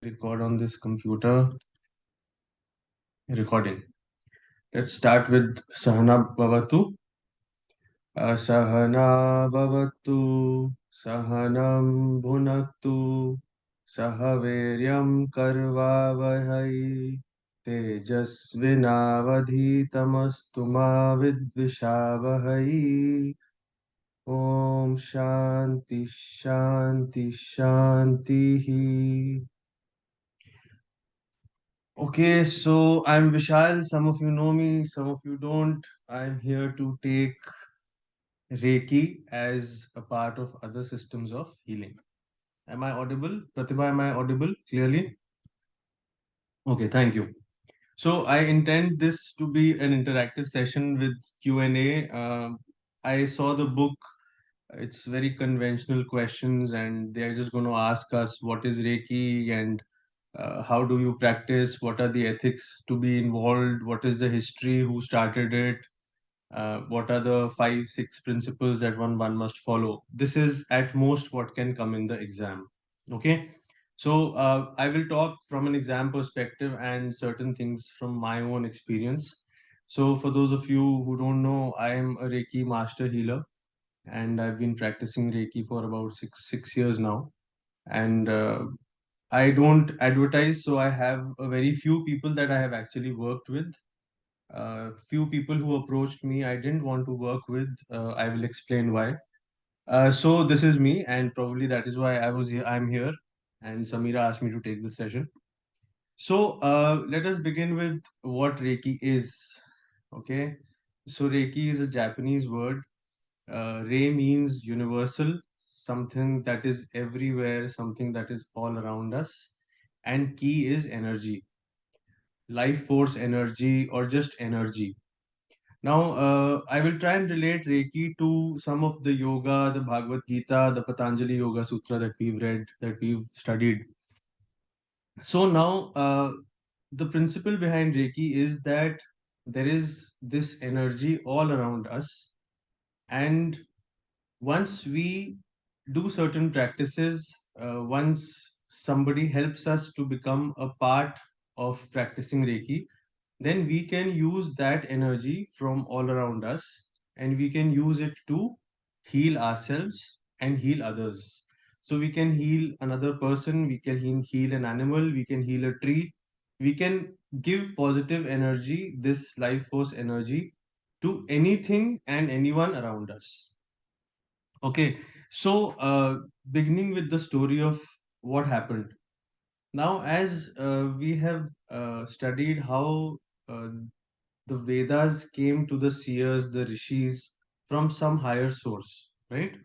record on this computer. Recording. Let's start with Sahana Bhavatu. Asahana Bhavatu Sahanam Bhunaktu Sahaveryam Karvavahai Tejasvinavadhitamastu ma vidvishavahai. Om Shanti Shanti Shanti. Okay, so I'm Vishal. Some of you know me, some of you don't. I'm here to take Reiki as a part of other systems of healing. Am I audible? Pratibha, am I audible clearly? Okay, thank you. So I intend this to be an interactive session with Q&A. I saw the book. It's very conventional questions, and they're just going to ask us what is Reiki and how do you practice, what are the ethics to be involved, what is the history, who started it, what are the five, six principles that one must follow. This is at most what can come in the exam. Okay. So I will talk from an exam perspective and certain things from my own experience. So for those of you who don't know, I am a Reiki master healer and I've been practicing Reiki for about six years now. And I don't advertise, so I have a very few people that I have actually worked with. Few people who approached me, I didn't want to work with. I will explain why. So this is me, and probably that is why I was here. I'm here, and Samira asked me to take this session. So let us begin with what Reiki is. Okay, so Reiki is a Japanese word. Rei means universal, something that is everywhere, something that is all around us, and Ki is energy, life force energy, or just energy. Now, I will try and relate Reiki to some of the yoga, the Bhagavad Gita, the Patanjali Yoga Sutra that we've read, that we've studied. So now, the principle behind Reiki is that there is this energy all around us, and once we do certain practices, once somebody helps us to become a part of practicing Reiki, then we can use that energy from all around us and we can use it to heal ourselves and heal others. So we can heal another person, we can heal an animal, we can heal a tree, we can give positive energy, this life force energy, to anything and anyone around us. Okay, so beginning with the story of what happened. Now, as we have studied how uh, the Vedas came to the seers, the rishis from some higher source, right?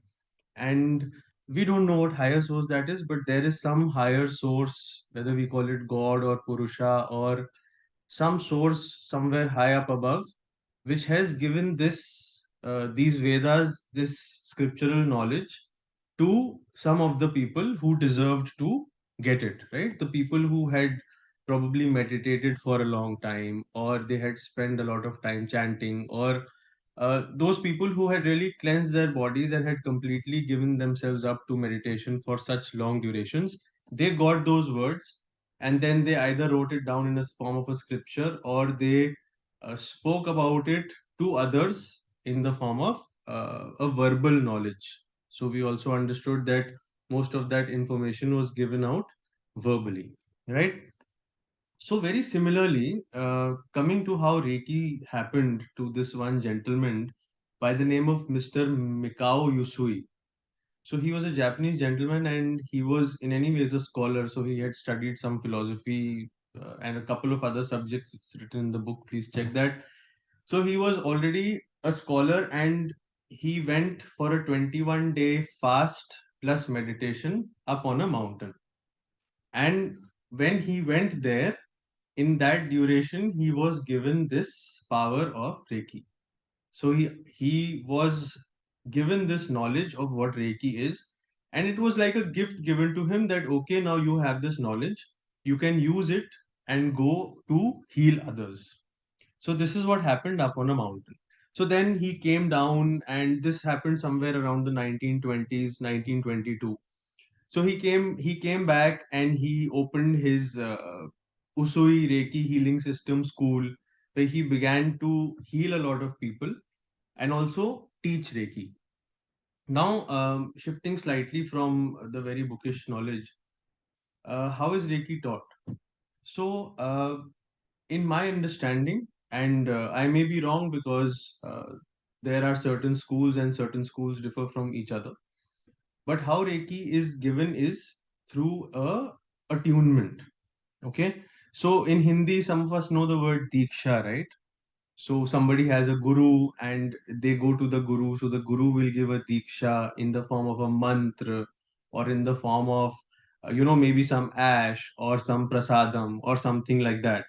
And we don't know what higher source that is, but there is some higher source, whether we call it God or Purusha or some source somewhere high up above, which has given these Vedas, this scriptural knowledge to some of the people who deserved to get it, right? The people who had probably meditated for a long time, or they had spent a lot of time chanting, or those people who had really cleansed their bodies and had completely given themselves up to meditation for such long durations, they got those words and then they either wrote it down in a form of a scripture or they spoke about it to others in the form of a verbal knowledge. So we also understood that most of that information was given out verbally, right? So very similarly, coming to how Reiki happened to this one gentleman by the name of Mr. Mikao Usui. So he was a Japanese gentleman and he was in any ways a scholar. So he had studied some philosophy and a couple of other subjects. It's written in the book. Please check that. So he was already a scholar and he went for a 21-day fast plus meditation up on a mountain. And when he went there, in that duration, he was given this power of Reiki. So he was given this knowledge of what Reiki is, and it was like a gift given to him that okay, now you have this knowledge, you can use it and go to heal others. So this is what happened up on a mountain. So then he came down, and this happened somewhere around the 1920s, 1922. So he came back and he opened his Usui Reiki Healing System school, where he began to heal a lot of people and also teach Reiki. Now, shifting slightly from the very bookish knowledge, how is Reiki taught? So, in my understanding, and I may be wrong because there are certain schools and certain schools differ from each other. But how Reiki is given is through a attunement. Okay. So in Hindi, some of us know the word Diksha, right? So somebody has a guru and they go to the guru. So the guru will give a Diksha in the form of a mantra or in the form of, maybe some ash or some prasadam or something like that.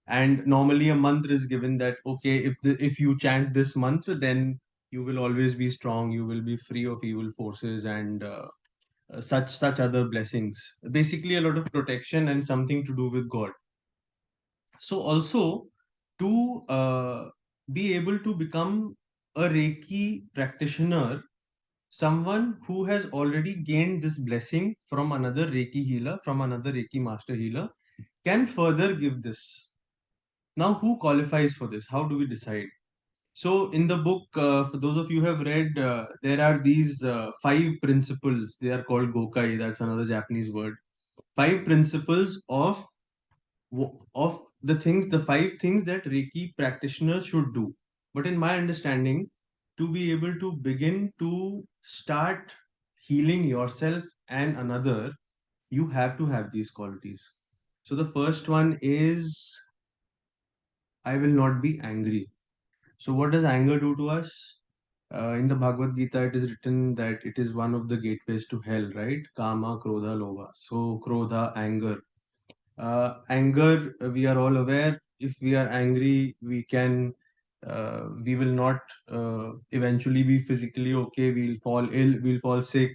And normally a mantra is given that, okay, if you chant this mantra, then you will always be strong, you will be free of evil forces and such other blessings. Basically, a lot of protection and something to do with God. So also to be able to become a Reiki practitioner, someone who has already gained this blessing from another Reiki healer, from another Reiki master healer, can further give this. Now, who qualifies for this? How do we decide? So, in the book, for those of you who have read, there are these five principles. They are called Gokai. That's another Japanese word. Five principles of the things, the five things that Reiki practitioners should do. But in my understanding, to be able to begin to start healing yourself and another, you have to have these qualities. So, the first one is I will not be angry. So, what does anger do to us? In the Bhagavad Gita, it is written that it is one of the gateways to hell, right? Kama, Krodha, Lobha. So, Krodha, anger. Anger, we are all aware. If we are angry, we will not eventually be physically okay. We'll fall ill, we'll fall sick.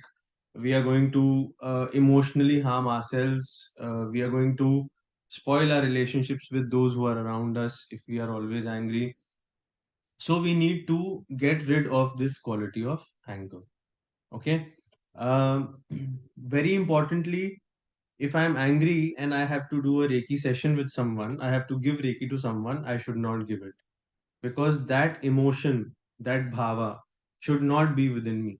We are going to emotionally harm ourselves. We are going to spoil our relationships with those who are around us if we are always angry. So we need to get rid of this quality of anger. Okay. Um, Very importantly, if I'm angry and I have to do a Reiki session with someone, I have to give Reiki to someone, I should not give it because that emotion, that bhava should not be within me.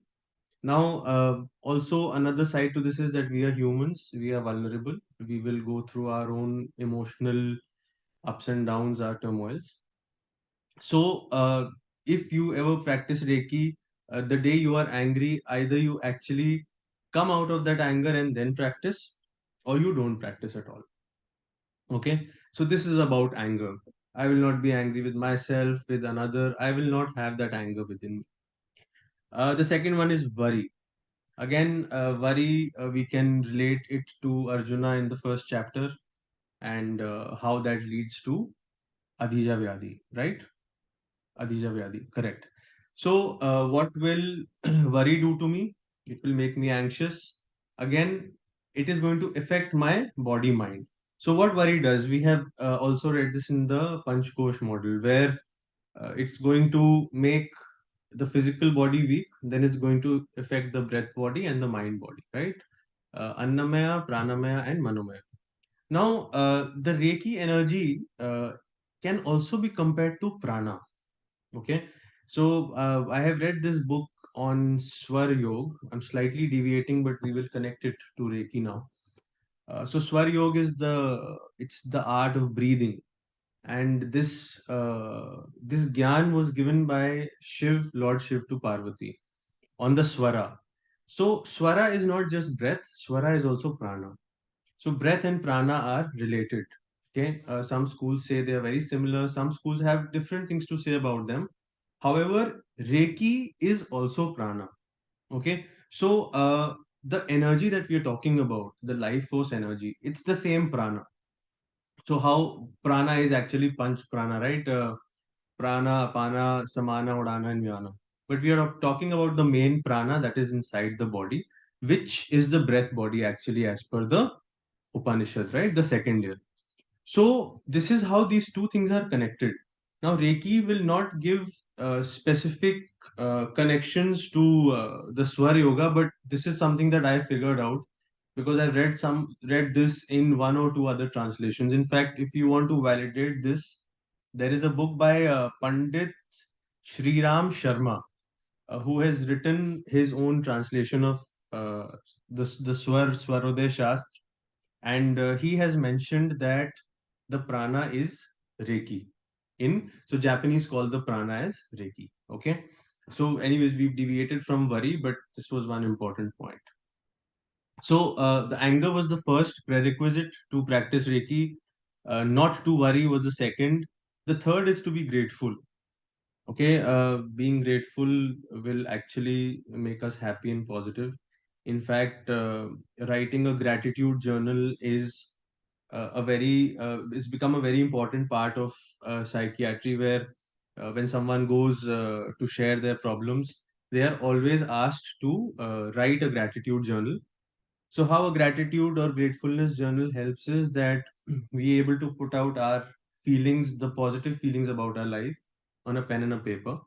Now, also another side to this is that we are humans, we are vulnerable, we will go through our own emotional ups and downs, our turmoils. So, if you ever practice Reiki, the day you are angry, either you actually come out of that anger and then practice, or you don't practice at all. Okay. So, this is about anger. I will not be angry with myself, with another. I will not have that anger within me. The second one is worry. Again, worry, we can relate it to Arjuna in the first chapter and how that leads to Adhija Vyadi, right? Adhija Vyadi, correct. So, what will worry do to me? It will make me anxious. Again, it is going to affect my body mind. So, what worry does? We have also read this in the Panchkosh model, where it's going to make the physical body weak, then it's going to affect the breath body and the mind body, right? Annamaya, Pranamaya, and Manomaya. Now, the Reiki energy can also be compared to prana. Okay, so I have read this book on Swar Yoga. I'm slightly deviating, but we will connect it to Reiki now. So Swar Yoga is the art of breathing, and this gyan was given by Lord Shiv to Parvati on the swara. So swara is not just breath; swara is also prana. So breath and prana are related. Okay, some schools say they are very similar. Some schools have different things to say about them. However, Reiki is also prana. Okay, so the energy that we are talking about, the life force energy, it's the same prana. So how prana is actually panch prana, right? Prana, apana, samana, udana, and vyana. But we are talking about the main prana that is inside the body, which is the breath body actually, as per the Upanishad, right? The second year. So this is how these two things are connected. Now Reiki will not give specific connections to the Swar Yoga, but this is something that I figured out. because I've read this in one or two other translations. In fact, if you want to validate this, there is a book by Pandit Shriram Sharma, who has written his own translation of uh, the Swarodaya Shastra, and he has mentioned that the prana is Reiki. So Japanese call the prana as Reiki. Okay. So, anyways, we've deviated from worry, but this was one important point. So, the anger was the first prerequisite to practice Reiki. Not to worry was the second. The third is to be grateful. Okay, being grateful will actually make us happy and positive. In fact, writing a gratitude journal is it's become a very important part of psychiatry, where when someone goes to share their problems, they are always asked to write a gratitude journal. So how a gratitude or gratefulness journal helps is that we able to put out our feelings, the positive feelings about our life, on a pen and a paper,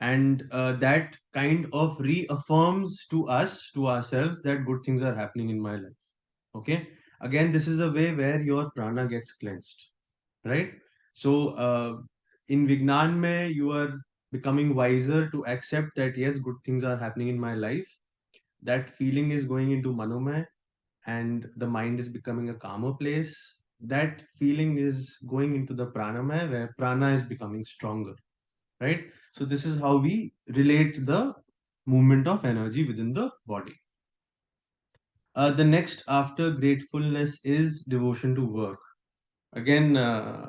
and that kind of reaffirms to us, to ourselves, that good things are happening in my life. Okay. Again, this is a way where your prana gets cleansed, right? So in Vignan mein, you are becoming wiser to accept that yes, good things are happening in my life. That feeling is going into Manomay, and the mind is becoming a calmer place. That feeling is going into the Pranamaya, where prana is becoming stronger, right? So this is how we relate the movement of energy within the body. The next after gratefulness is devotion to work. Again,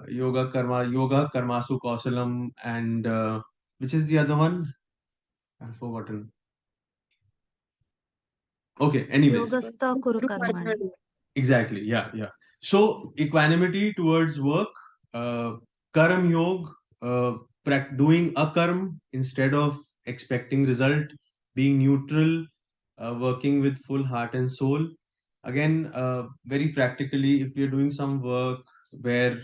yoga karmasu kausalam, and which is the other one? I've forgotten. Okay, anyways. Yogastha Kuru Karmani. Exactly. Yeah, yeah. So equanimity towards work, uh, karm yog, doing a karm instead of expecting result, being neutral, working with full heart and soul. Again, very practically, if we are doing some work where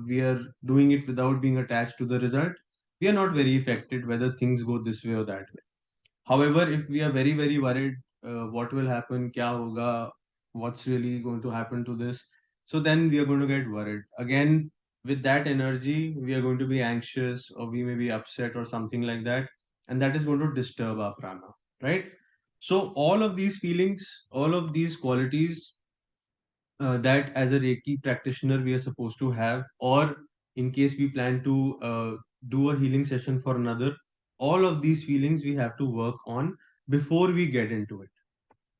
we are doing it without being attached to the result, we are not very affected whether things go this way or that way. However, if we are very, very worried, what will happen, kya hoga, what's really going to happen to this, so then we are going to get worried. Again, with that energy, we are going to be anxious, or we may be upset or something like that, and that is going to disturb our prana, right? So, all of these feelings, all of these qualities that as a Reiki practitioner we are supposed to have, or in case we plan to do a healing session for another, all of these feelings we have to work on before we get into it.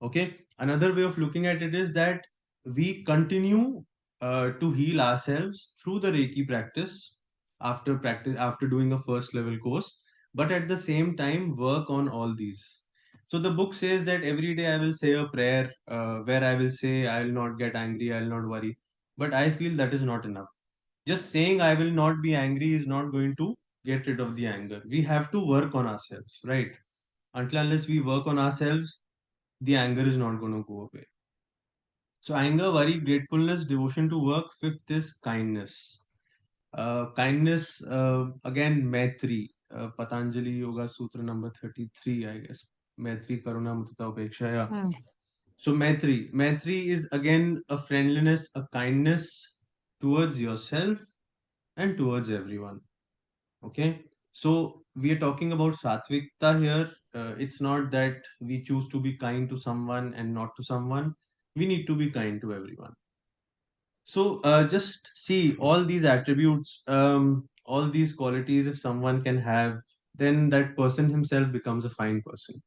Okay. Another way of looking at it is that we continue to heal ourselves through the Reiki practice after doing a first level course, but at the same time work on all these. So the book says that every day I will say a prayer where I will say I will not get angry, I will not worry. But I feel that is not enough. Just saying I will not be angry is not going to get rid of the anger. We have to work on ourselves, right? Until unless we work on ourselves, the anger is not going to go away. So, anger, worry, gratefulness, devotion to work. Fifth is kindness. Kindness, again, Maitri, Patanjali Yoga Sutra number 33, I guess. Maitri Karuna Mudita Upeksha. Yeah. Hmm. So, Maitri is again a friendliness, a kindness towards yourself and towards everyone. Okay. So, we are talking about Satvikta here. It's not that we choose to be kind to someone and not to someone. We need to be kind to everyone. So, just see all these attributes, all these qualities, if someone can have, then that person himself becomes a fine person.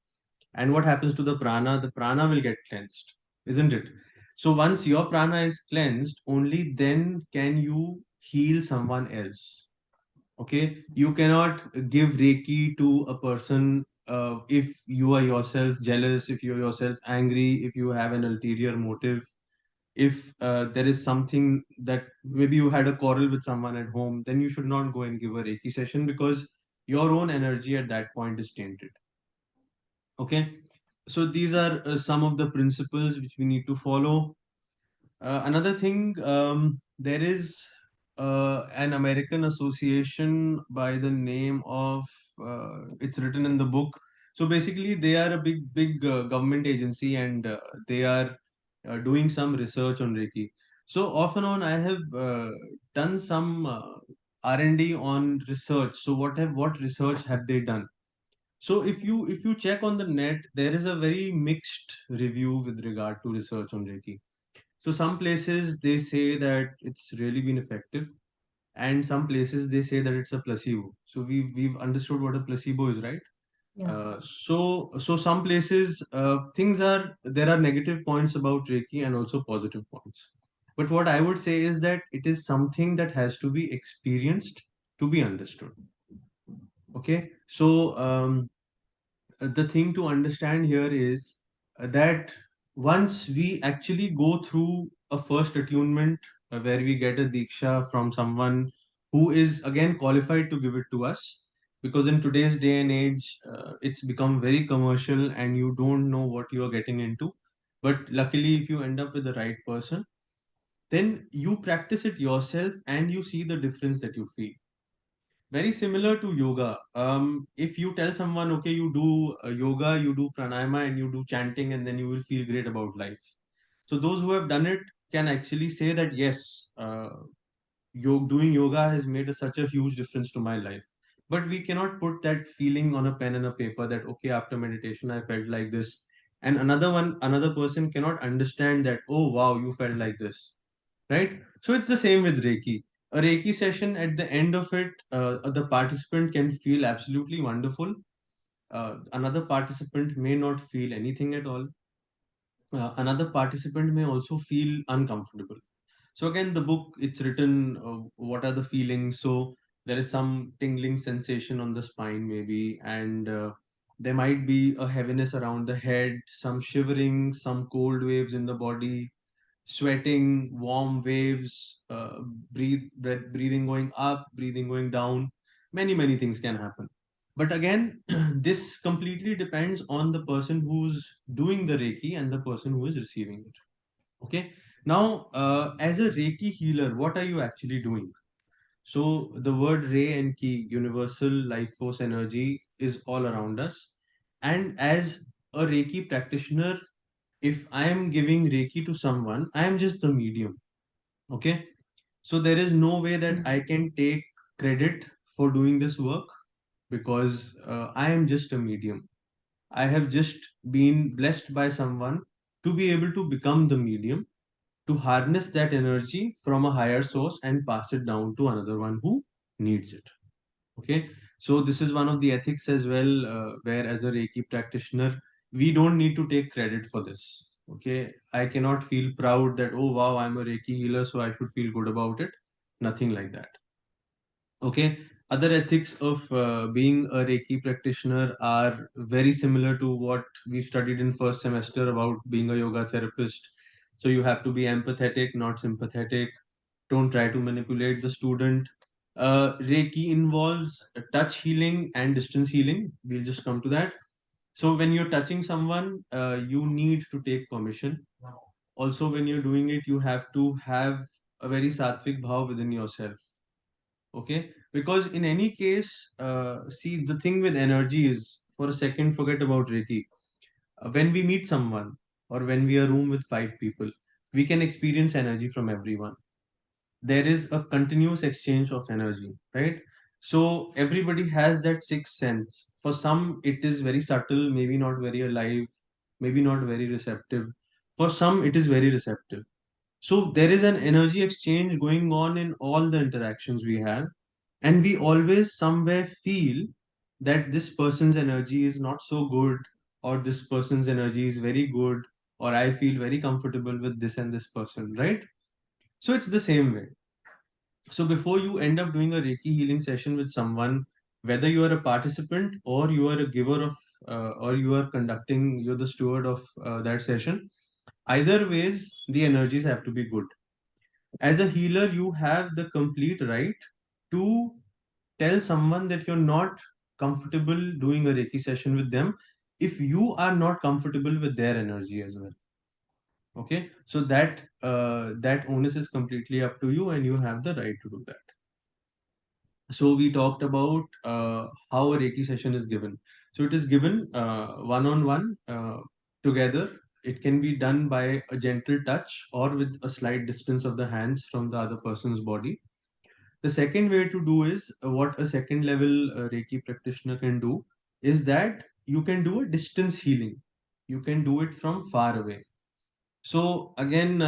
And what happens to the prana? The prana will get cleansed, isn't it? So, once your prana is cleansed, only then can you heal someone else. Okay, you cannot give Reiki to a person if you are yourself jealous, if you are yourself angry, if you have an ulterior motive, if there is something that maybe you had a quarrel with someone at home, then you should not go and give a Reiki session, because your own energy at that point is tainted. Okay, so these are some of the principles which we need to follow. Another thing, there is an American association by the name of, it's written in the book. So basically, they are a big, big government agency, and they are doing some research on Reiki. So off and on, I have done some R&D on research. So what research have they done? So if you check on the net, there is a very mixed review with regard to research on Reiki. So some places they say that it's really been effective, and some places they say that it's a placebo. So we've understood what a placebo is, right? Yeah. So some places things are there are negative points about Reiki and also positive points. But what I would say is that it is something that has to be experienced to be understood. Okay, so the thing to understand here is that once we actually go through a first attunement where we get a diksha from someone who is again qualified to give it to us, because in today's day and age it's become very commercial and you don't know what you are getting into. But luckily, if you end up with the right person, then you practice it yourself and you see the difference that you feel. Very similar to yoga. If you tell someone, okay, you do yoga, you do pranayama, and you do chanting, and then you will feel great about life. So those who have done it can actually say that yes, doing yoga has made such a huge difference to my life. But we cannot put that feeling on a pen and a paper that okay, after meditation I felt like this, and another person cannot understand that, oh wow, you felt like this, right? So it's the same with Reiki. A Reiki session, at the end of it, the participant can feel absolutely wonderful. Another participant may not feel anything at all. Another participant may also feel uncomfortable. So again, the book, it's written, what are the feelings? So there is some tingling sensation on the spine, maybe, and there might be a heaviness around the head, some shivering, some cold waves in the body, sweating, warm waves, breathing going up, breathing going down. Many things can happen. But again, this completely depends on the person who's doing the Reiki and the person who is receiving it. Okay. Now, as a Reiki healer, what are you actually doing? So, the word Rei and Ki, universal life force energy, is all around us. And as a Reiki practitioner, if I am giving Reiki to someone, I am just the medium. Okay. So there is no way that I can take credit for doing this work because I am just a medium. I have just been blessed by someone to be able to become the medium, to harness that energy from a higher source and pass it down to another one who needs it. Okay, so this is one of the ethics as well, where as a Reiki practitioner, we don't need to take credit for this. Okay, I cannot feel proud that, oh wow, I'm a Reiki healer, so I should feel good about it. Nothing like that. Okay, other ethics of being a Reiki practitioner are very similar to what we studied in first semester about being a yoga therapist. So you have to be empathetic, not sympathetic. Don't try to manipulate the student. Reiki involves touch healing and distance healing. We'll just come to that. So when you're touching someone, you need to take permission. Also, when you're doing it, you have to have a very sattvic bhav within yourself. Okay, because in any case, see, the thing with energy is, for a second, forget about Reiki. When we meet someone or when we are room with five people, we can experience energy from everyone. There is a continuous exchange of energy, right? So everybody has that sixth sense. For some, it is very subtle, maybe not very alive, maybe not very receptive. For some, it is very receptive. So there is an energy exchange going on in all the interactions we have, and we always somewhere feel that this person's energy is not so good, or this person's energy is very good, or I feel very comfortable with this and this person, right? So it's the same way. So before you end up doing a Reiki healing session with someone, whether you are a participant or you are a giver of, or you are conducting, you're the steward of that session, either ways, the energies have to be good. As a healer, you have the complete right to tell someone that you're not comfortable doing a Reiki session with them if you are not comfortable with their energy as well. Okay, so that onus is completely up to you, and you have the right to do that. So we talked about how a Reiki session is given. So it is given one on one together. it can be done by a gentle touch or with a slight distance of the hands from the other person's body. The second way to do is what a second level Reiki practitioner can do is that you can do a distance healing. You can do it from far away. So again,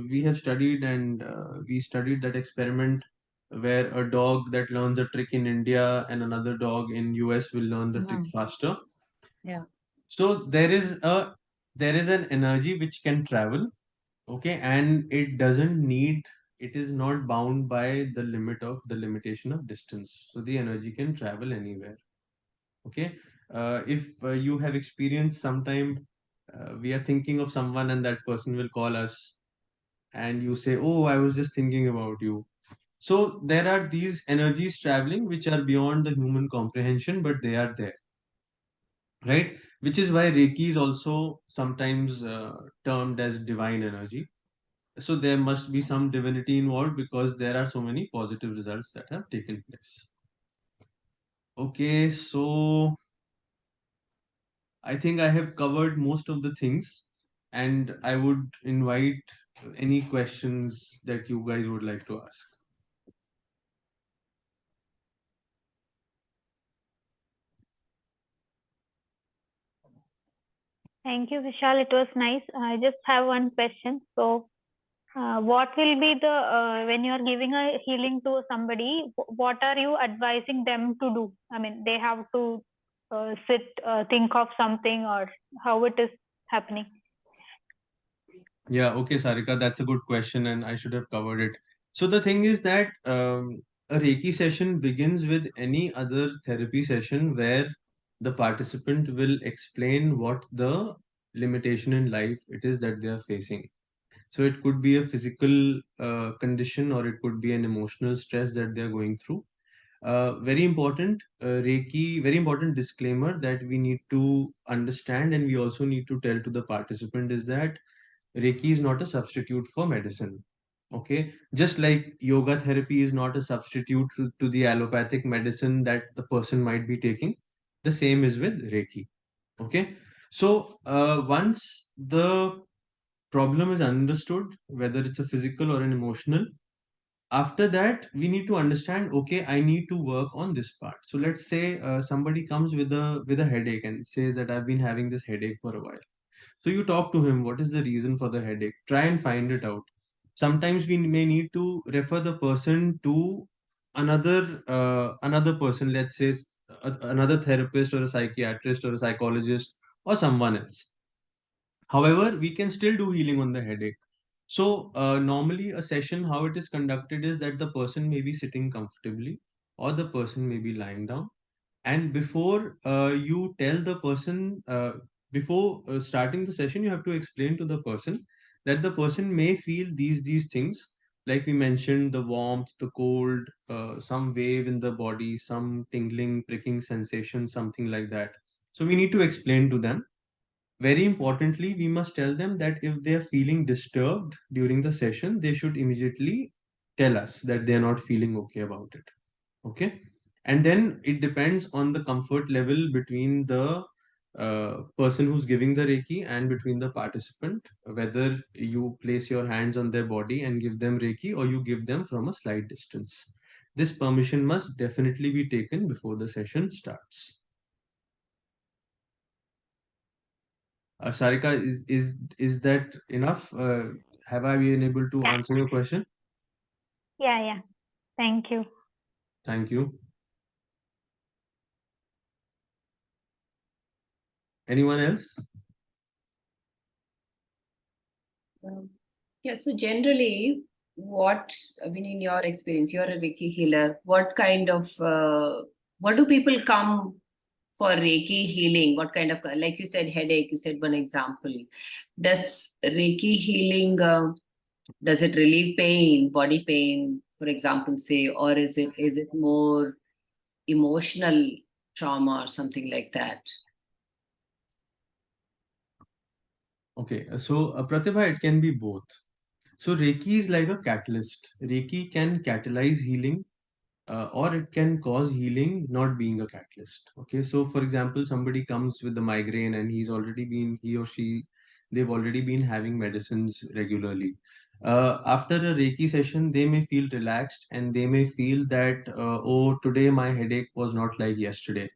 we have studied and we studied that experiment where a dog that learns a trick in India and another dog in US will learn the trick faster. Yeah. So there is an energy which can travel, okay, and it is not bound by the limitation of distance. So the energy can travel anywhere. Okay. If you have experienced sometime, we are thinking of someone and that person will call us and you say, oh, I was just thinking about you. So there are these energies traveling which are beyond the human comprehension, but they are there, right? Which is why Reiki is also sometimes termed as divine energy. So there must be some divinity involved because there are so many positive results that have taken place. Okay, so I think I have covered most of the things, and I would invite any questions that you guys would like to ask. Thank you, Vishal. It was nice. I just have one question. So, what will be the when you are giving a healing to somebody? What are you advising them to do? I mean, they have to sit, think of something, or how it is happening. Yeah, okay, Sarika, that's a good question, and I should have covered it. So the thing is that a Reiki session begins with any other therapy session where the participant will explain what the limitation in life it is that they are facing. So it could be a physical condition or it could be an emotional stress that they are going through. Very important, Reiki, very important disclaimer that we need to understand and we also need to tell to the participant is that Reiki is not a substitute for medicine. Okay, just like yoga therapy is not a substitute to the allopathic medicine that the person might be taking, the same is with Reiki. Okay, so once the problem is understood, whether it's a physical or an emotional, after that we need to understand. Okay, I need to work on this part. So let's say somebody comes with a headache and says that I've been having this headache for a while. So you talk to him, what is the reason for the headache? Try and find it out. Sometimes we may need to refer the person to another person, let's say another therapist or a psychiatrist or a psychologist or someone else. However, we can still do healing on the headache. So normally a session, how it is conducted is that the person may be sitting comfortably or the person may be lying down, and before you tell the person, before starting the session, you have to explain to the person that the person may feel these things, like we mentioned, the warmth, the cold, some wave in the body, some tingling, pricking sensation, something like that. So we need to explain to them. Very importantly, we must tell them that if they are feeling disturbed during the session, they should immediately tell us that they are not feeling okay about it. Okay. And then it depends on the comfort level between the person who's giving the Reiki and between the participant, whether you place your hands on their body and give them Reiki or you give them from a slight distance. This permission must definitely be taken before the session starts. Sarika, is that enough? Have I been able to Yeah, answer your question? yeah. Thank you. Thank you. Anyone else? Um, yeah, so generally, what, I mean, in your experience, you're a Reiki healer, what do people come for Reiki healing? What kind of, like you said, headache, you said one example. Does Reiki healing, does it relieve pain, body pain, for example, say, or is it more emotional trauma or something like that? Okay, so Pratibha, it can be both. So Reiki is like a catalyst. Reiki can catalyze healing, or it can cause healing not being a catalyst. Okay, so for example, somebody comes with the migraine and he or she they've already been having medicines regularly. After a Reiki session, they may feel relaxed and they may feel that, oh, today my headache was not like yesterday.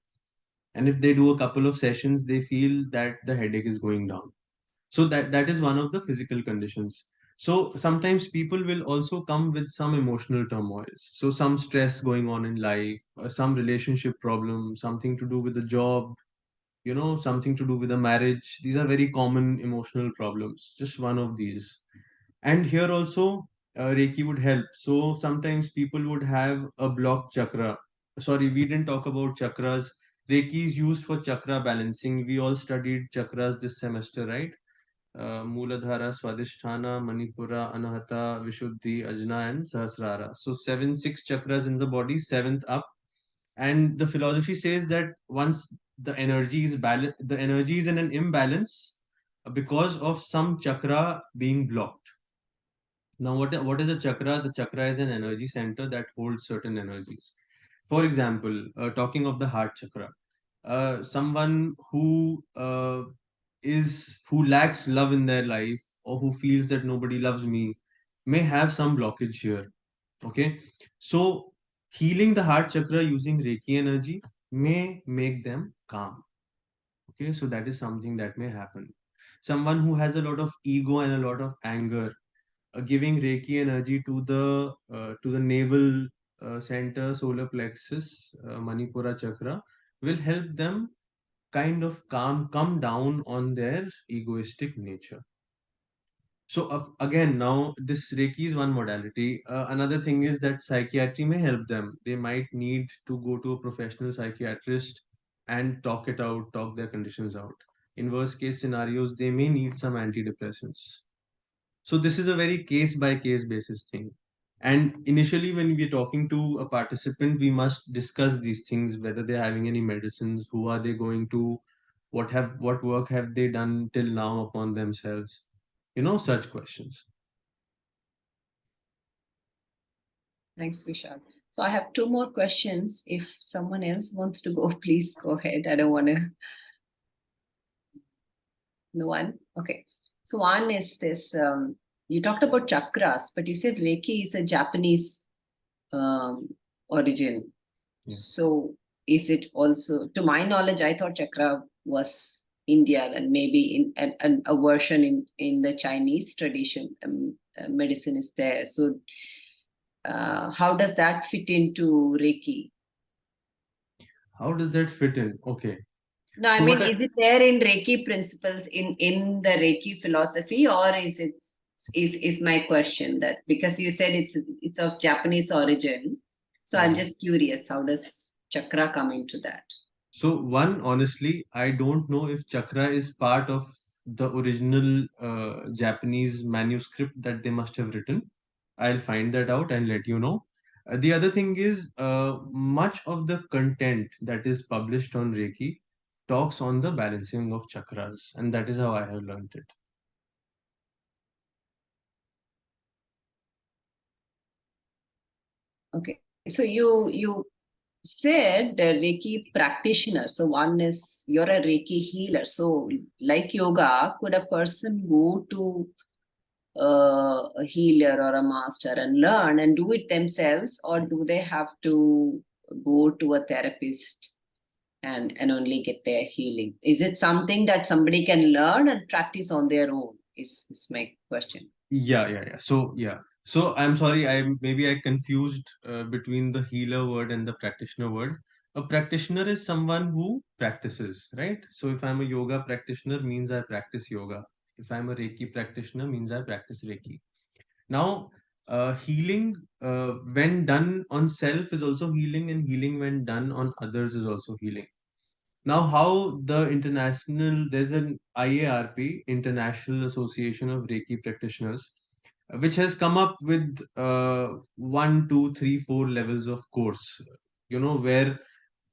And if they do a couple of sessions, they feel that the headache is going down. So that is one of the physical conditions. So sometimes people will also come with some emotional turmoils. So some stress going on in life, some relationship problem, something to do with the job, something to do with a marriage. These are very common emotional problems. Just one of these. And here also, Reiki would help. So sometimes people would have a blocked chakra. Sorry, we didn't talk about chakras. Reiki is used for chakra balancing. We all studied chakras this semester, right? Mooladhara, Swadhisthana, Manipura, Anahata, Vishuddhi, Ajna, and Sahasrara. So seven, six chakras in the body, seventh up. And the philosophy says that once the energy is in an imbalance because of some chakra being blocked. Now, what is a chakra? The chakra is an energy center that holds certain energies. For example, talking of the heart chakra, someone who lacks love in their life or who feels that nobody loves me may have some blockage here. Okay, so healing the heart chakra using Reiki energy may make them calm. Okay, so that is something that may happen. Someone who has a lot of ego and a lot of anger, giving Reiki energy to the navel center, solar plexus, Manipura chakra will help them kind of come down on their egoistic nature. So again, now this Reiki is one modality. Another thing is that psychiatry may help them. They might need to go to a professional psychiatrist and talk it out, talk their conditions out. In worst case scenarios, they may need some antidepressants. So this is a very case by case basis thing. And initially, when we're talking to a participant, we must discuss these things, whether they're having any medicines, who are they going to, what work have they done till now upon themselves, such questions. Thanks, Vishal. So I have two more questions. If someone else wants to go, please go ahead. I don't want to. No one? Okay. So one is this, you talked about chakras, but you said Reiki is a Japanese origin. Yeah. So is it also, to my knowledge, I thought chakra was India and maybe in a version in the Chinese tradition, medicine is there. So how does that fit into Reiki? How does that fit in? Okay. No, I So mean, is it there in Reiki principles in the Reiki philosophy, or is my question that because you said it's of Japanese origin, so I'm just curious, how does chakra come into that? So one, honestly, I don't know if chakra is part of the original Japanese manuscript that they must have written. I'll find that out and let you know. The other thing is, much of the content that is published on Reiki talks on the balancing of chakras, and that is how I have learned it. Okay, so you said a Reiki practitioner. So one is you're a Reiki healer. So like yoga, could a person go to a healer or a master and learn and do it themselves, or do they have to go to a therapist and only get their healing? Is it something that somebody can learn and practice on their own? Is my question. Yeah. So I'm sorry, I confused between the healer word and the practitioner word. A practitioner is someone who practices, right? So if I'm a yoga practitioner, means I practice yoga. If I'm a Reiki practitioner, means I practice Reiki. Now, healing when done on self is also healing, and healing when done on others is also healing. Now, how the international, there's an IARP, International Association of Reiki Practitioners, which has come up with one, two, three, four levels of course, where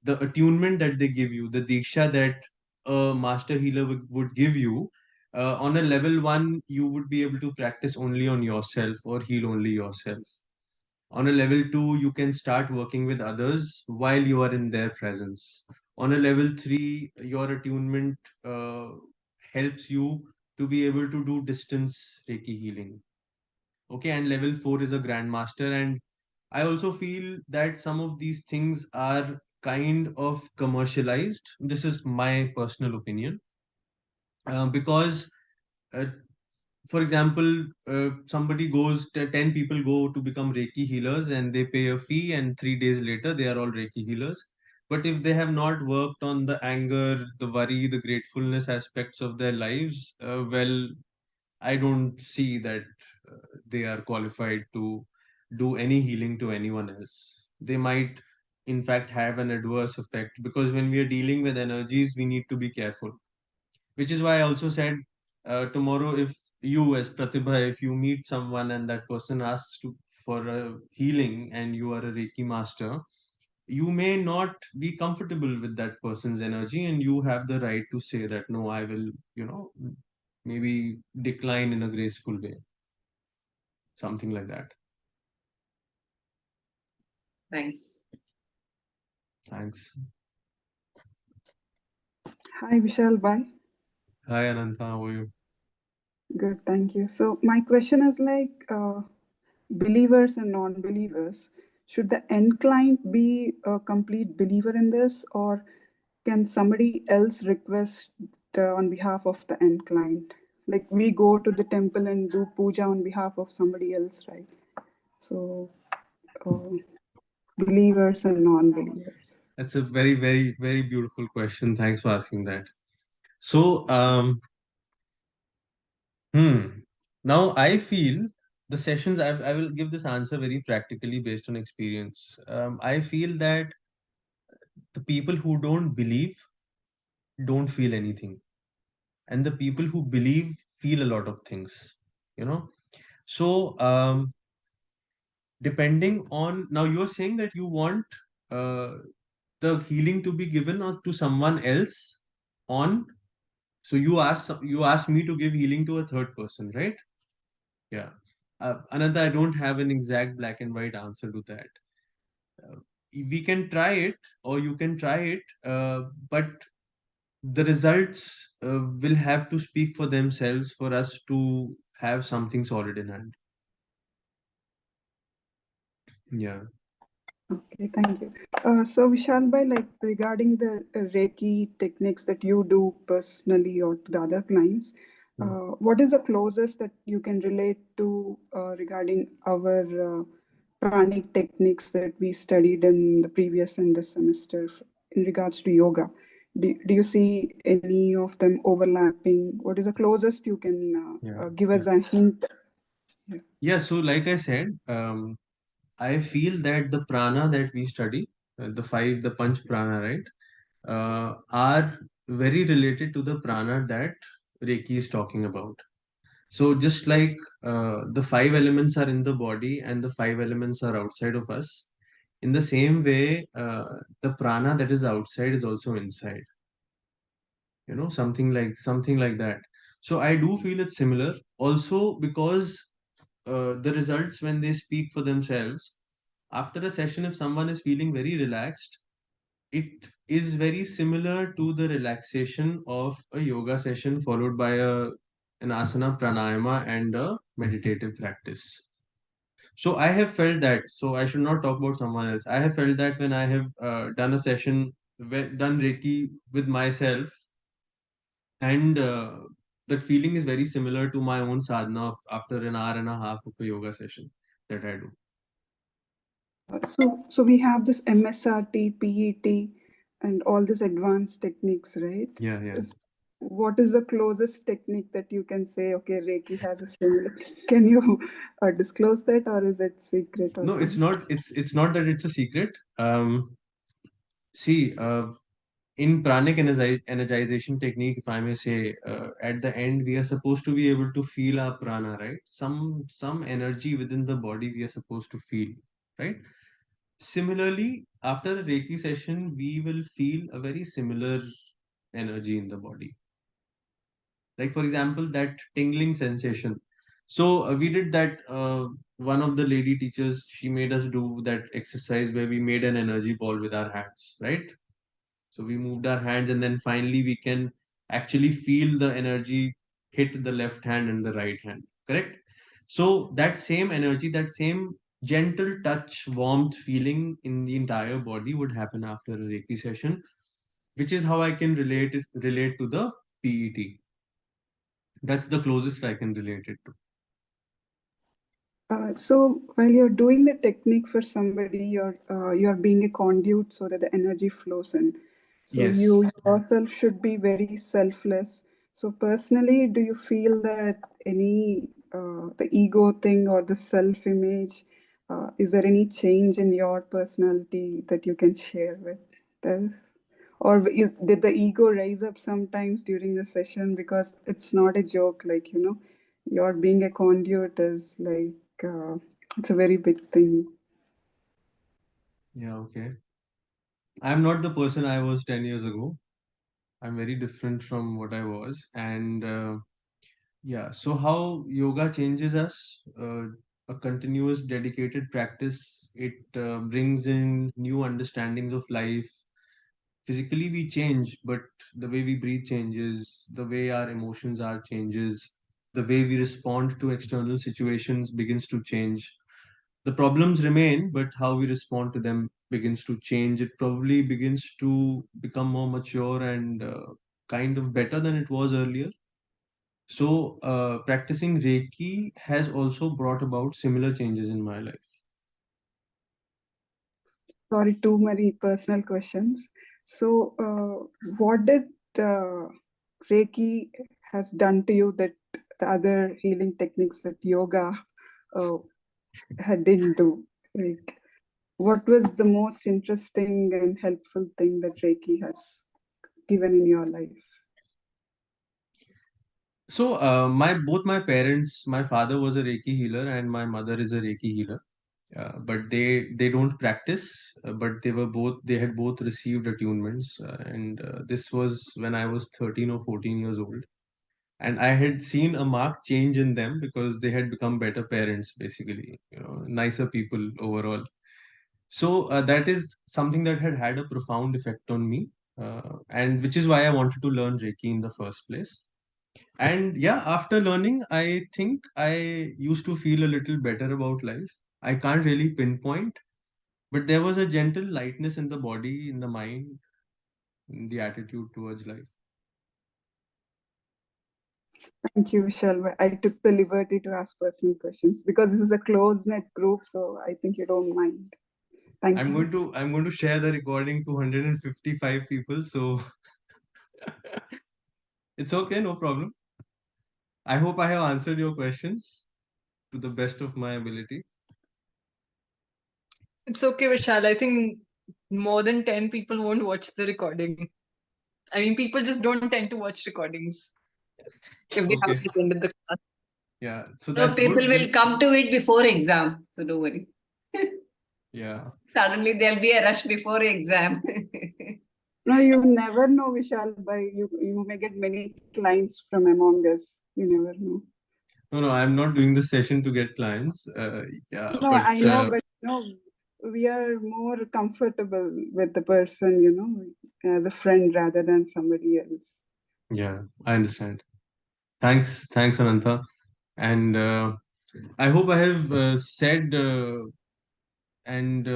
the attunement that they give you, the diksha that a master healer would give you, on a level one, you would be able to practice only on yourself or heal only yourself. On a level two, you can start working with others while you are in their presence. On a level three, your attunement helps you to be able to do distance Reiki healing. Okay, and level 4 is a grandmaster. And I also feel that some of these things are kind of commercialized. This is my personal opinion. Because uh, for example, somebody goes, 10 people go to become Reiki healers and they pay a fee, and 3 days later, they are all Reiki healers. But if they have not worked on the anger, the worry, the gratefulness aspects of their lives, well, I don't see that they are qualified to do any healing to anyone else. They might, in fact, have an adverse effect, because when we are dealing with energies, we need to be careful. Which is why I also said, tomorrow, if you, as Pratibha, if you meet someone and that person asks for a healing and you are a Reiki master, you may not be comfortable with that person's energy, and you have the right to say that, no, I will, maybe decline in a graceful way, something like that. Thanks. Thanks. Hi, Vishal. Bye. Hi, Ananta, how are you? Good, thank you. So my question is like believers and non-believers. Should the end client be a complete believer in this, or can somebody else request on behalf of the end client? Like we go to the temple and do puja on behalf of somebody else, right? So uh, believers and non-believers. That's a very, very, very beautiful question. Thanks for asking that. So, now I feel the sessions, I will give this answer very practically based on experience. I feel that the people who don't believe don't feel anything, and the people who believe feel a lot of things, you know. So, depending on, now you're saying that you want uh, the healing to be given to someone else on. So you asked me to give healing to a third person, right? Yeah. Another, I don't have an exact black and white answer to that. Uh, we can try it, or you can try it, but the results will have to speak for themselves for us to have something solid in hand. Yeah. Okay, thank you. So Vishal bhai, like regarding the Reiki techniques that you do personally or to the other clients, Mm. what is the closest that you can relate to regarding our pranic techniques that we studied in the previous and this semester in regards to yoga? Do you see any of them overlapping? What is the closest you can Yeah. give Yeah. us a hint? Yeah. Yeah. So, like I said, I feel that the prana that we study, the panch prana, right, are very related to the prana that Reiki is talking about. So just like the five elements are in the body and the five elements are outside of us, in the same way, the prana that is outside is also inside. Something like that. So I do feel it's similar. Also, because the results, when they speak for themselves, after a session, if someone is feeling very relaxed, it is very similar to the relaxation of a yoga session followed by an asana, pranayama, and a meditative practice. So I have felt that. So I should not talk about someone else. I have felt that when I have done a session, done Reiki with myself, and that feeling is very similar to my own sadhana after an hour and a half of a yoga session that I do. So we have this MSRT, PET, and all these advanced techniques, right? Yeah, yeah. What is the closest technique that you can say, okay, Reiki has a similar? Can you disclose that, or is it secret or No, it's something? not. It's not that it's a secret. See, in pranic energization technique, if I may say, at the end we are supposed to be able to feel our prana, right? Some energy within the body we are supposed to feel, right? Similarly, after a Reiki session, we will feel a very similar energy in the body. Like for example, that tingling sensation. So we did that. One of the lady teachers, she made us do that exercise where we made an energy ball with our hands, right? So we moved our hands, and then finally we can actually feel the energy hit the left hand and the right hand, correct? So that same energy, that same gentle touch, warmth feeling in the entire body would happen after a Reiki session, which is how I can relate to the PET. That's the closest I can relate it to. So while you're doing the technique for somebody, you're being a conduit so that the energy flows in. So Yes. you yourself should be very selfless. So personally, do you feel that any the ego thing or the self-image, is there any change in your personality that you can share with us? Or did the ego rise up sometimes during the session? Because it's not a joke, like, you're being a conduit is like, it's a very big thing. Yeah, okay. I'm not the person I was 10 years ago. I'm very different from what I was. And yeah, so how yoga changes us, a continuous dedicated practice, it brings in new understandings of life. Physically, we change, but the way we breathe changes, the way our emotions are changes, the way we respond to external situations begins to change. The problems remain, but how we respond to them begins to change. It probably begins to become more mature and kind of better than it was earlier. So, practicing Reiki has also brought about similar changes in my life. Sorry, too many personal questions. So, what did Reiki has done to you that the other healing techniques that yoga uh, didn't do? Like, what was the most interesting and helpful thing that Reiki has given in your life? So, my both my parents, my father was a Reiki healer and my mother is a Reiki healer. But they don't practice, but they had both received attunements, and this was when I was 13 or 14 years old, and I had seen a marked change in them because they had become better parents, basically, nicer people overall. So that is something that had a profound effect on me, and which is why I wanted to learn Reiki in the first place. And yeah, after learning, I think I used to feel a little better about life. I can't really pinpoint, but there was a gentle lightness in the body, in the mind, in the attitude towards life. Thank you, Vishal. I took the liberty to ask personal questions because this is a close-knit group, so I think you don't mind. Thank you. I'm going to share the recording to 155 people, so it's okay, no problem. I hope I have answered your questions to the best of my ability. It's okay, Vishal. I think more than 10 people won't watch the recording. I mean, people just don't tend to watch recordings if they Okay, haven't attended the class. yeah, so So that's people good. will come to it before exam. So don't worry. Yeah, Suddenly there'll be a rush before exam. No, you never know, Vishal. You may get many clients from among us. You never know. no, I'm not doing this session to get clients. Yeah, No, but I know, but we are more comfortable with the person, as a friend rather than somebody else. yeah, I understand. Thanks, Ananta. And I hope I have said and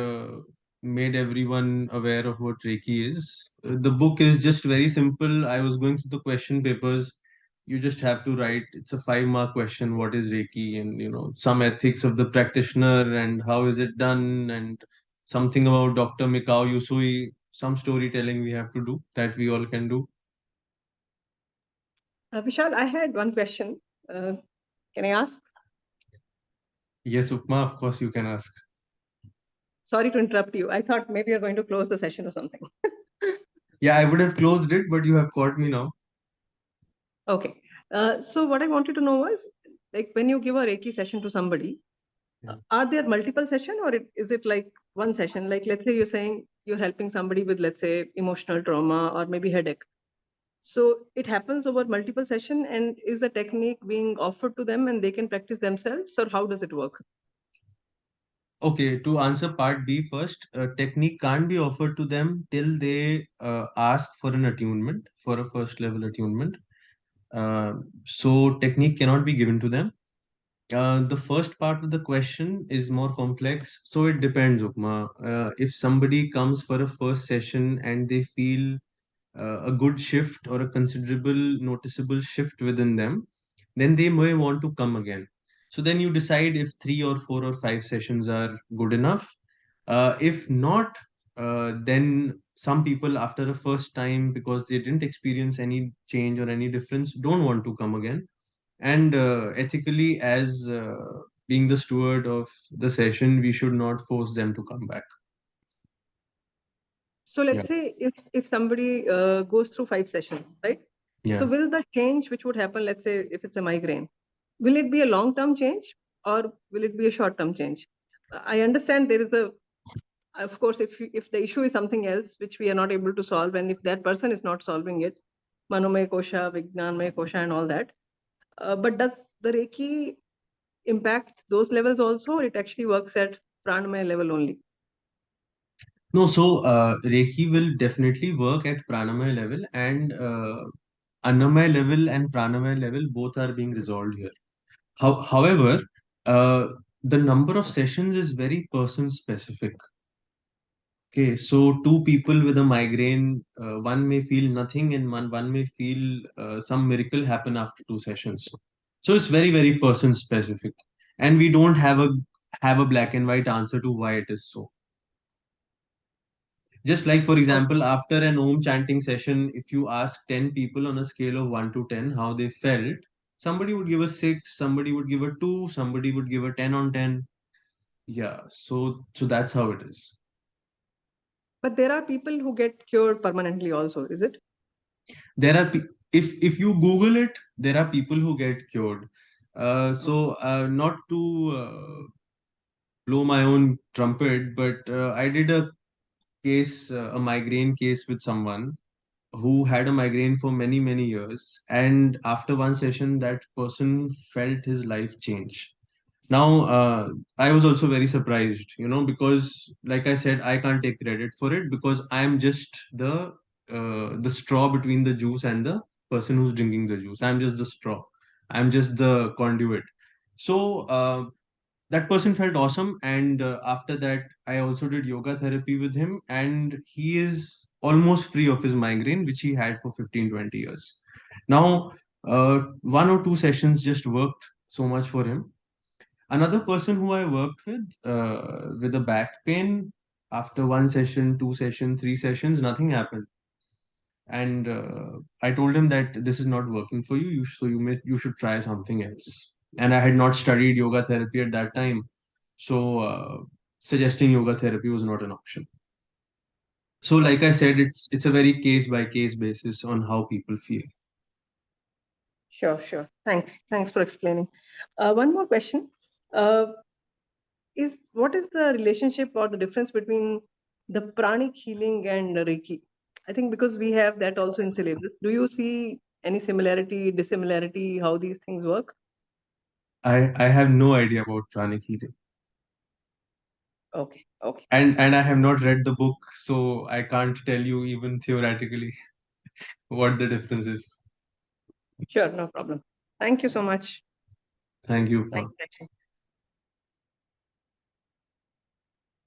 made everyone aware of what Reiki is. The book is just very simple. I was going through the question papers. You just have to write. It's a 5 mark question. What is Reiki? And some ethics of the practitioner and how is it done, and something about Dr. Mikao Usui. Some storytelling we have to do that we all can do. Vishal, I had one question. Can I ask? Yes, Upma. Of course, you can ask. Sorry to interrupt you. I thought maybe you're going to close the session or something. Yeah, I would have closed it, but you have caught me now. Okay. So what I wanted to know was, like, when you give a Reiki session to somebody, Yeah. are there multiple session, or is it like one session? Like, let's say you're saying you're helping somebody with, let's say, emotional trauma or maybe headache. So it happens over multiple session, and is the technique being offered to them and they can practice themselves, or how does it work? Okay, to answer part B first, technique can't be offered to them till they ask for an attunement, for a first level attunement. So technique cannot be given to them. The first part of the question is more complex, so it depends, Upma. If somebody comes for a first session and they feel a good shift or a considerable noticeable shift within them, then they may want to come again. So then you decide if 3 or 4 or 5 sessions are good enough. If not, then some people after a first time, because they didn't experience any change or any difference, don't want to come again. And ethically, as being the steward of the session, we should not force them to come back. So Yeah. let's say if somebody goes through 5 sessions, right? Yeah. So will the change which would happen, let's say if it's a migraine, will it be a long-term change or will it be a short-term change? I understand there is a, of course, if the issue is something else which we are not able to solve, and if that person is not solving it, Manomaya Kosha, Vijnanmaya Kosha, and all that, but does the Reiki impact those levels also, or it actually works at Pranamaya level only? No, so Reiki will definitely work at Pranamaya level, and Annamaya level and Pranamaya level both are being resolved here. However, uh, the number of sessions is very person specific. Okay, so two people with a migraine, one may feel nothing, and one may feel some miracle happen after 2 sessions. So it's very, very person specific, and we don't have a black and white answer to why it is so. Just like, for example, after an Om chanting session, if you ask 10 people on a scale of 1 to 10 how they felt, somebody would give a 6, somebody would give a 2, somebody would give a 10 on 10. Yeah, so that's how it is. But there are people who get cured permanently also, is it? There are if you Google it, there are people who get cured. Not to blow my own trumpet, but I did a case, a migraine case with someone who had a migraine for many, many years. And after one session, that person felt his life change. Now, I was also very surprised, because, like I said, I can't take credit for it because I'm just the straw between the juice and the person who's drinking the juice. I'm just the straw. I'm just the conduit. So that person felt awesome, and after that, I also did yoga therapy with him, and he is almost free of his migraine, which he had for 15-20 years. Now, 1 or 2 sessions just worked so much for him. Another person who I worked with a back pain, after 1 session, 2 session, 3 sessions, nothing happened. And I told him that this is not working for you, you should try something else. And I had not studied yoga therapy at that time, so suggesting yoga therapy was not an option. So, like I said, it's a very case by case basis on how people feel. Sure, sure. Thanks for explaining. One more question. Uh, what is the relationship or the difference between the pranic healing and Reiki? I think because we have that also in syllabus. Do you see any similarity, dissimilarity, how these things work? I have no idea about pranic healing. Okay, okay. And I have not read the book, so I can't tell you even theoretically what the difference is. Sure, no problem. Thank you so much. Thank you. Nice session.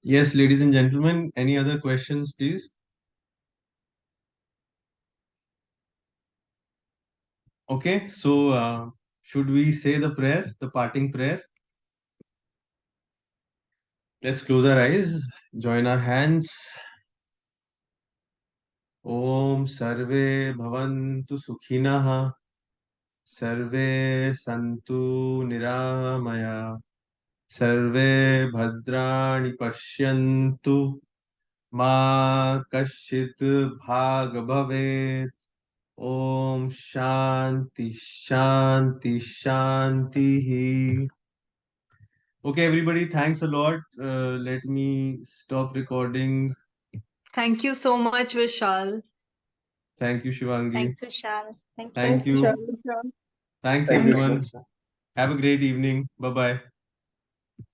Yes, ladies and gentlemen, any other questions, please? Okay, so should we say the prayer, the parting prayer? Let's close our eyes, join our hands. Om Sarve Bhavantu Sukhinah, Sarve Santu Niramaya, Sarve Bhadrani Pashyantu, Ma Kashit Bhag Bhavet. Om Shanti Shanti Shanti. Okay, everybody, thanks a lot. Let me stop recording. Thank you so much, Vishal. Thank you, Shivangi. Thanks, Vishal. Thank you. Thank you. Vishal. Thanks, Thanks. everyone. Have a great evening. Bye bye.